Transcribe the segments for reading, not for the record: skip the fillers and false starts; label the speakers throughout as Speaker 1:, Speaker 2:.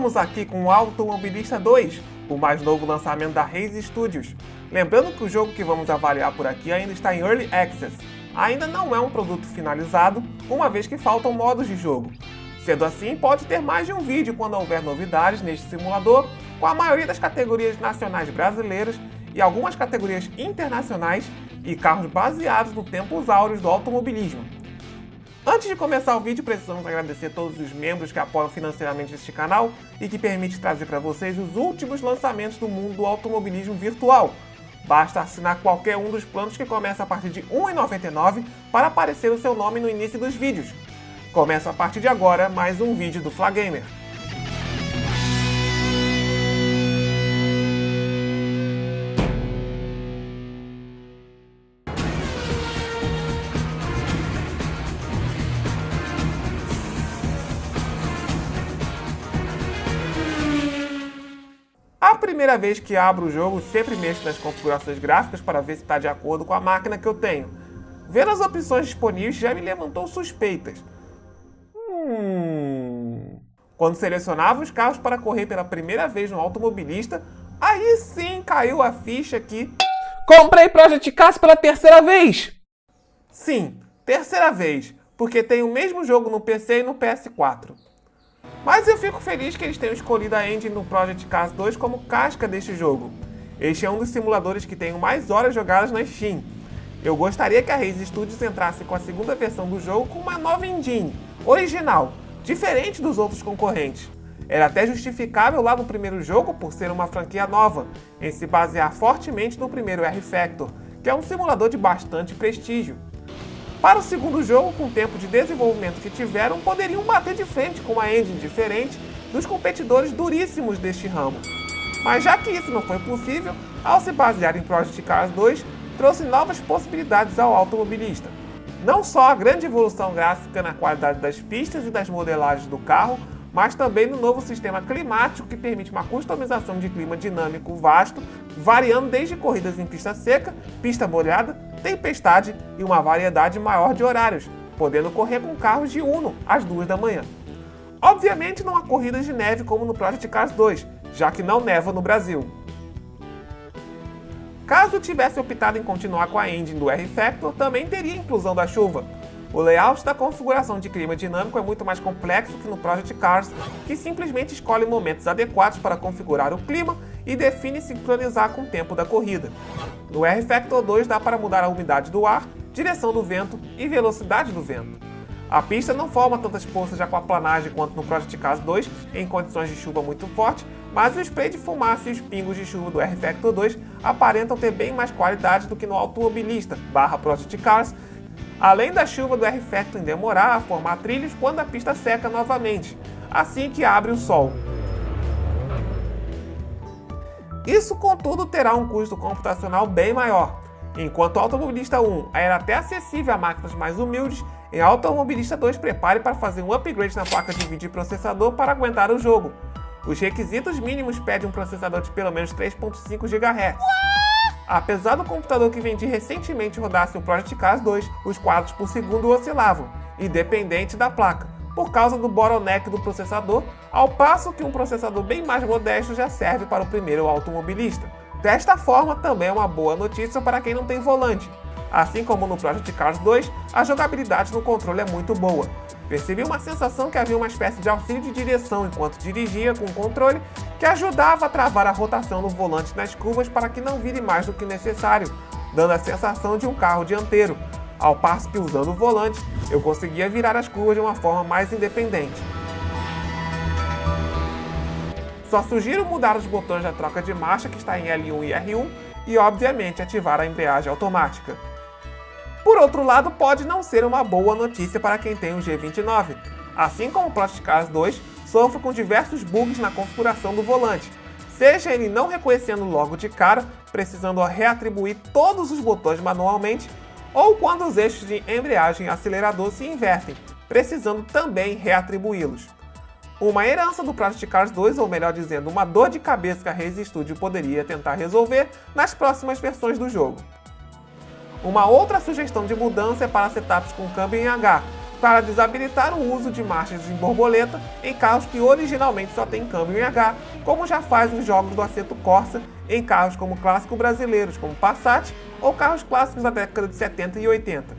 Speaker 1: Estamos aqui com o Automobilista 2, o mais novo lançamento da Raze Studios. Lembrando que o jogo que vamos avaliar por aqui ainda está em Early Access. Ainda não é um produto finalizado, uma vez que faltam modos de jogo. Sendo assim, pode ter mais de um vídeo quando houver novidades neste simulador, com a maioria das categorias nacionais brasileiras e algumas categorias internacionais e carros baseados no tempos áureos do automobilismo. Antes de começar o vídeo, precisamos agradecer todos os membros que apoiam financeiramente este canal e que permite trazer para vocês os últimos lançamentos do mundo do automobilismo virtual. Basta assinar qualquer um dos planos que começa a partir de R$ 1,99 para aparecer o seu nome no início dos vídeos. Começa a partir de agora mais um vídeo do Flagamer. A primeira vez que abro o jogo, sempre mexo nas configurações gráficas para ver se está de acordo com a máquina que eu tenho. Ver as opções disponíveis já me levantou suspeitas. Quando selecionava os carros para correr pela primeira vez no Automobilista, aí sim caiu a ficha que... Comprei Project Cars pela terceira vez! Sim, terceira vez, porque tem o mesmo jogo no PC e no PS4. Mas eu fico feliz que eles tenham escolhido a engine no Project Cars 2 como casca deste jogo. Este é um dos simuladores que tenho mais horas jogadas na Steam. Eu gostaria que a Raze Studios entrasse com a segunda versão do jogo com uma nova engine, original, diferente dos outros concorrentes. Era até justificável lá no primeiro jogo por ser uma franquia nova, em se basear fortemente no primeiro R-Factor, que é um simulador de bastante prestígio. Para o segundo jogo, com o tempo de desenvolvimento que tiveram, poderiam bater de frente com uma engine diferente dos competidores duríssimos deste ramo. Mas já que isso não foi possível, ao se basear em Project Cars 2, trouxe novas possibilidades ao automobilista. Não só a grande evolução gráfica na qualidade das pistas e das modelagens do carro, mas também no novo sistema climático que permite uma customização de clima dinâmico vasto, variando desde corridas em pista seca, pista molhada, tempestade e uma variedade maior de horários, podendo correr com carros de Uno às 2 da manhã. Obviamente não há corridas de neve como no Project Cars 2, já que não neva no Brasil. Caso tivesse optado em continuar com a engine do R-Factor, também teria inclusão da chuva. O layout da configuração de clima dinâmico é muito mais complexo que no Project Cars, que simplesmente escolhe momentos adequados para configurar o clima e define sincronizar com o tempo da corrida. No R-Factor 2 dá para mudar a umidade do ar, direção do vento e velocidade do vento. A pista não forma tantas poças de aquaplanagem quanto no Project Cars 2 em condições de chuva muito forte, mas o spray de fumaça e os pingos de chuva do R-Factor 2 aparentam ter bem mais qualidade do que no Automobilista /Project Cars, além da chuva do R-Factor em demorar a formar trilhos quando a pista seca novamente, assim que abre o sol. Isso, contudo, terá um custo computacional bem maior. Enquanto o Automobilista 1 era até acessível a máquinas mais humildes, em Automobilista 2 prepare para fazer um upgrade na placa de vídeo e processador para aguentar o jogo. Os requisitos mínimos pedem um processador de pelo menos 3.5 GHz. Apesar do computador que vendi recentemente rodasse o Project Cars 2, os quadros por segundo oscilavam, independente da placa, por causa do bottleneck do processador, ao passo que um processador bem mais modesto já serve para o primeiro Automobilista. Desta forma, também é uma boa notícia para quem não tem volante. Assim como no Project Cars 2, a jogabilidade no controle é muito boa. Percebi uma sensação que havia uma espécie de auxílio de direção enquanto dirigia com o controle, que ajudava a travar a rotação no volante nas curvas para que não vire mais do que necessário, dando a sensação de um carro dianteiro, ao passo que usando o volante, eu conseguia virar as curvas de uma forma mais independente. Só sugiro mudar os botões da troca de marcha que está em L1 e R1 e, obviamente, ativar a embreagem automática. Por outro lado, pode não ser uma boa notícia para quem tem o G29. Assim como o Project Cars 2, sofre com diversos bugs na configuração do volante, seja ele não reconhecendo logo de cara, precisando reatribuir todos os botões manualmente, ou quando os eixos de embreagem e acelerador se invertem, precisando também reatribuí-los. Uma herança do Project Cars 2, ou melhor dizendo, uma dor de cabeça que a Raze Studios poderia tentar resolver nas próximas versões do jogo. Uma outra sugestão de mudança é para setups com câmbio em H, para desabilitar o uso de marchas em borboleta em carros que originalmente só têm câmbio em H, como já faz os jogos do Assetto Corsa em carros como clássicos brasileiros como Passat ou carros clássicos da década de 70 e 80.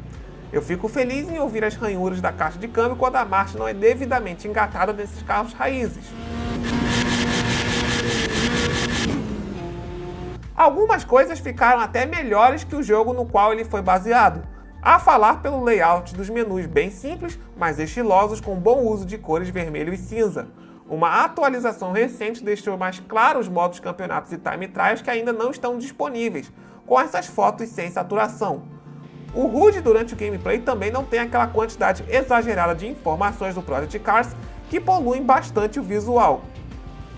Speaker 1: Eu fico feliz em ouvir as ranhuras da caixa de câmbio quando a marcha não é devidamente engatada nesses carros raízes. Algumas coisas ficaram até melhores que o jogo no qual ele foi baseado, a falar pelo layout dos menus bem simples, mas estilosos com bom uso de cores vermelho e cinza. Uma atualização recente deixou mais claros os modos campeonatos e time trials que ainda não estão disponíveis, com essas fotos sem saturação. O HUD durante o gameplay também não tem aquela quantidade exagerada de informações do Project Cars que poluem bastante o visual.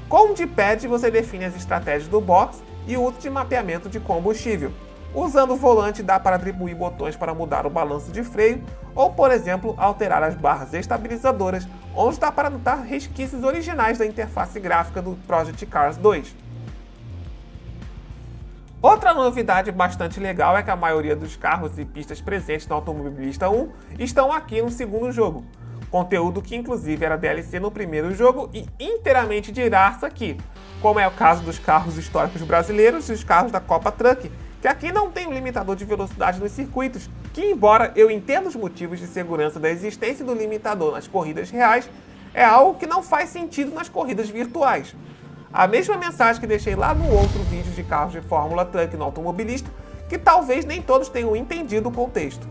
Speaker 1: Com o D-pad você define as estratégias do box e o uso de mapeamento de combustível. Usando o volante dá para atribuir botões para mudar o balanço de freio ou, por exemplo, alterar as barras estabilizadoras, onde dá para notar resquícios originais da interface gráfica do Project Cars 2. Outra novidade bastante legal é que a maioria dos carros e pistas presentes no Automobilista 1 estão aqui no segundo jogo. Conteúdo que inclusive era DLC no primeiro jogo e inteiramente de graça aqui, como é o caso dos carros históricos brasileiros e os carros da Copa Truck, que aqui não tem um limitador de velocidade nos circuitos, que embora eu entenda os motivos de segurança da existência do limitador nas corridas reais, é algo que não faz sentido nas corridas virtuais. A mesma mensagem que deixei lá no outro vídeo de carros de Fórmula Truck no Automobilista, que talvez nem todos tenham entendido o contexto.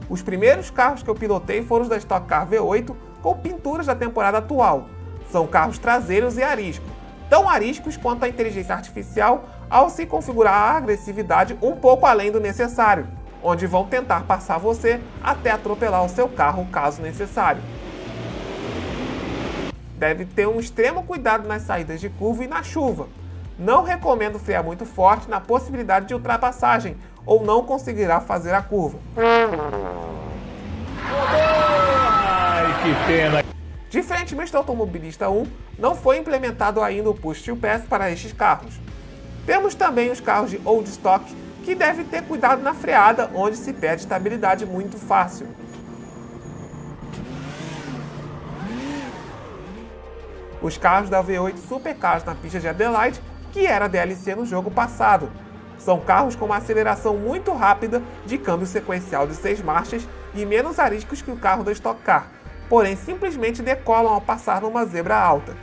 Speaker 1: Os primeiros carros que eu pilotei foram os da Stock Car V8 com pinturas da temporada atual. São carros traseiros e arisco, tão ariscos quanto a inteligência artificial ao se configurar a agressividade um pouco além do necessário, onde vão tentar passar você até atropelar o seu carro caso necessário. Deve ter um extremo cuidado nas saídas de curva e na chuva. Não recomendo frear muito forte na possibilidade de ultrapassagem ou não conseguirá fazer a curva.
Speaker 2: Ai, que pena!
Speaker 1: Diferentemente do Automobilista 1, não foi implementado ainda o Push to Pass para estes carros. Temos também os carros de Old Stock, que devem ter cuidado na freada, onde se perde estabilidade muito fácil. Os carros da V8 Supercars na pista de Adelaide, que era DLC no jogo passado. São carros com uma aceleração muito rápida, de câmbio sequencial de 6 marchas e menos ariscos que o carro da Stock Car, porém simplesmente decolam ao passar numa zebra alta.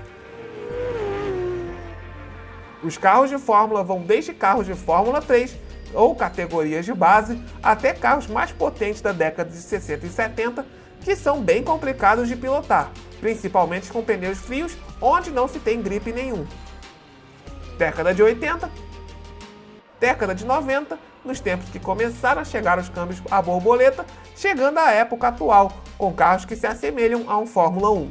Speaker 1: Os carros de Fórmula vão desde carros de Fórmula 3 ou categorias de base até carros mais potentes da década de 60 e 70 que são bem complicados de pilotar, principalmente com pneus frios onde não se tem gripe nenhum. Década de 80, década de 90, nos tempos que começaram a chegar os câmbios a borboleta, chegando à época atual, com carros que se assemelham a um Fórmula 1.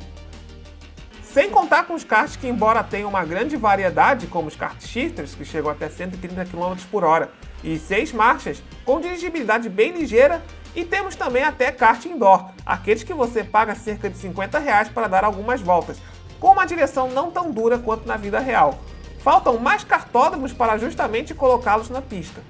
Speaker 1: Sem contar com os karts que, embora tenham uma grande variedade, como os kart shifters, que chegam até 130 km por hora, e 6 marchas, com dirigibilidade bem ligeira, e temos também até kart indoor, aqueles que você paga cerca de R$50 para dar algumas voltas, com uma direção não tão dura quanto na vida real. Faltam mais cartódromos para justamente colocá-los na pista.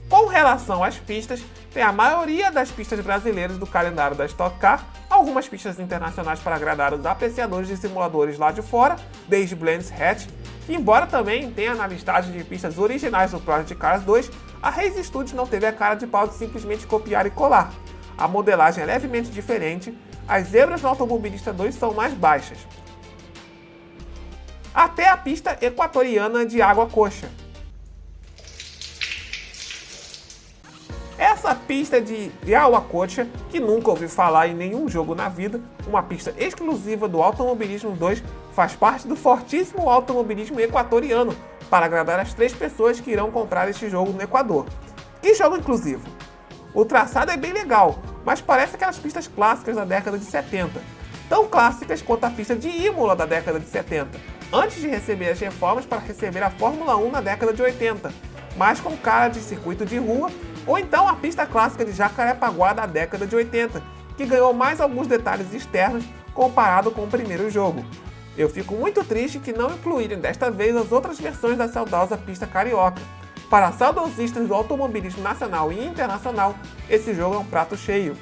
Speaker 1: Com relação às pistas, tem a maioria das pistas brasileiras do calendário da Stock Car, algumas pistas internacionais para agradar os apreciadores de simuladores lá de fora, desde Brands Hatch, que embora também tenha na listagem de pistas originais do Project Cars 2, a Race Studios não teve a cara de pau de simplesmente copiar e colar. A modelagem é levemente diferente, as zebras no Automobilista 2 são mais baixas. Até a pista equatoriana de Água Coxa. Essa pista de Yaguacocha, que nunca ouvi falar em nenhum jogo na vida, uma pista exclusiva do Automobilismo 2, faz parte do fortíssimo automobilismo equatoriano, para agradar as 3 pessoas que irão comprar este jogo no Equador. Que jogo inclusivo! O traçado é bem legal, mas parece aquelas pistas clássicas da década de 70, tão clássicas quanto a pista de Imola da década de 70, antes de receber as reformas para receber a Fórmula 1 na década de 80, mas com cara de circuito de rua, ou então a pista clássica de Jacarepaguá da década de 80, que ganhou mais alguns detalhes externos comparado com o primeiro jogo. Eu fico muito triste que não incluírem desta vez as outras versões da saudosa pista carioca. Para saudosistas do automobilismo nacional e internacional, esse jogo é um prato cheio.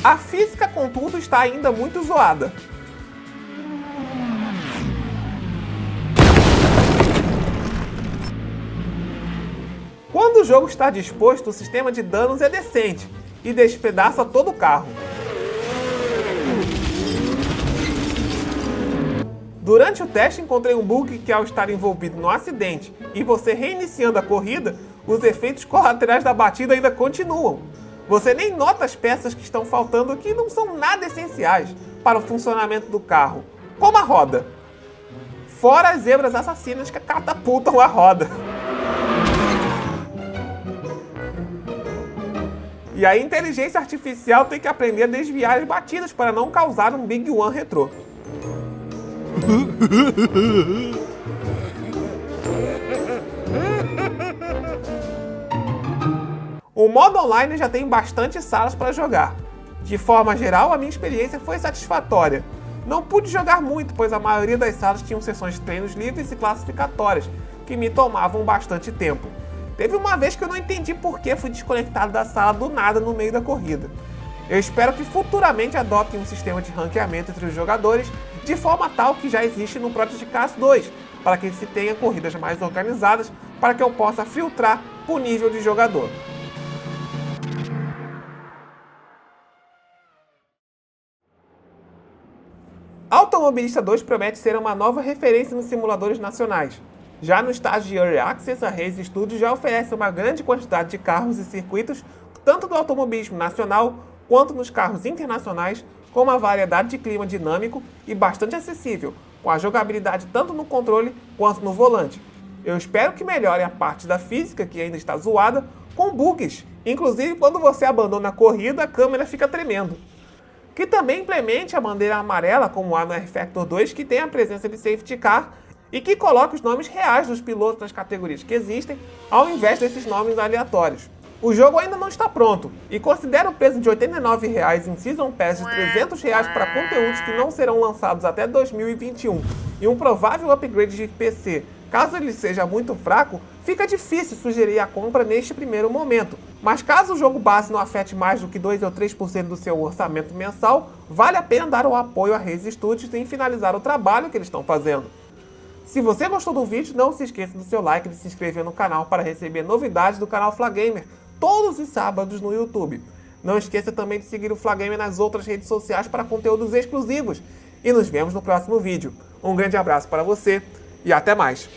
Speaker 1: A física, contudo, está ainda muito zoada. Quando o jogo está disposto, o sistema de danos é decente e despedaça todo o carro. Durante o teste encontrei um bug que, ao estar envolvido no acidente e você reiniciando a corrida, os efeitos colaterais da batida ainda continuam. Você nem nota as peças que estão faltando, que não são nada essenciais para o funcionamento do carro, como a roda. Fora as zebras assassinas que catapultam a roda. E a inteligência artificial tem que aprender a desviar as batidas para não causar um Big One retrô. O modo online já tem bastante salas para jogar. De forma geral, a minha experiência foi satisfatória. Não pude jogar muito, pois a maioria das salas tinham sessões de treinos livres e classificatórias, que me tomavam bastante tempo. Teve uma vez que eu não entendi por que fui desconectado da sala do nada no meio da corrida. Eu espero que futuramente adotem um sistema de ranqueamento entre os jogadores, de forma tal que já existe no Project Cars 2, para que se tenha corridas mais organizadas, para que eu possa filtrar por nível de jogador. Automobilista 2 promete ser uma nova referência nos simuladores nacionais. Já no estágio de Early Access, a Race Studios já oferece uma grande quantidade de carros e circuitos, tanto do automobilismo nacional quanto nos carros internacionais, com uma variedade de clima dinâmico e bastante acessível, com a jogabilidade tanto no controle quanto no volante. Eu espero que melhorem a parte da física, que ainda está zoada, com bugs. Inclusive, quando você abandona a corrida, a câmera fica tremendo. Que também implemente a bandeira amarela, como há no R-Factor 2, que tem a presença de safety car, e que coloque os nomes reais dos pilotos nas categorias que existem, ao invés desses nomes aleatórios. O jogo ainda não está pronto, e considera o preço de R$ 89,00 em Season Pass de R$ 300,00 para conteúdos que não serão lançados até 2021, e um provável upgrade de PC, caso ele seja muito fraco, fica difícil sugerir a compra neste primeiro momento. Mas caso o jogo base não afete mais do que 2 ou 3% do seu orçamento mensal, vale a pena dar um apoio à Race Studios em finalizar o trabalho que eles estão fazendo. Se você gostou do vídeo, não se esqueça do seu like e de se inscrever no canal para receber novidades do canal Flagamer todos os sábados no YouTube. Não esqueça também de seguir o Flagamer nas outras redes sociais para conteúdos exclusivos. E nos vemos no próximo vídeo. Um grande abraço para você e até mais!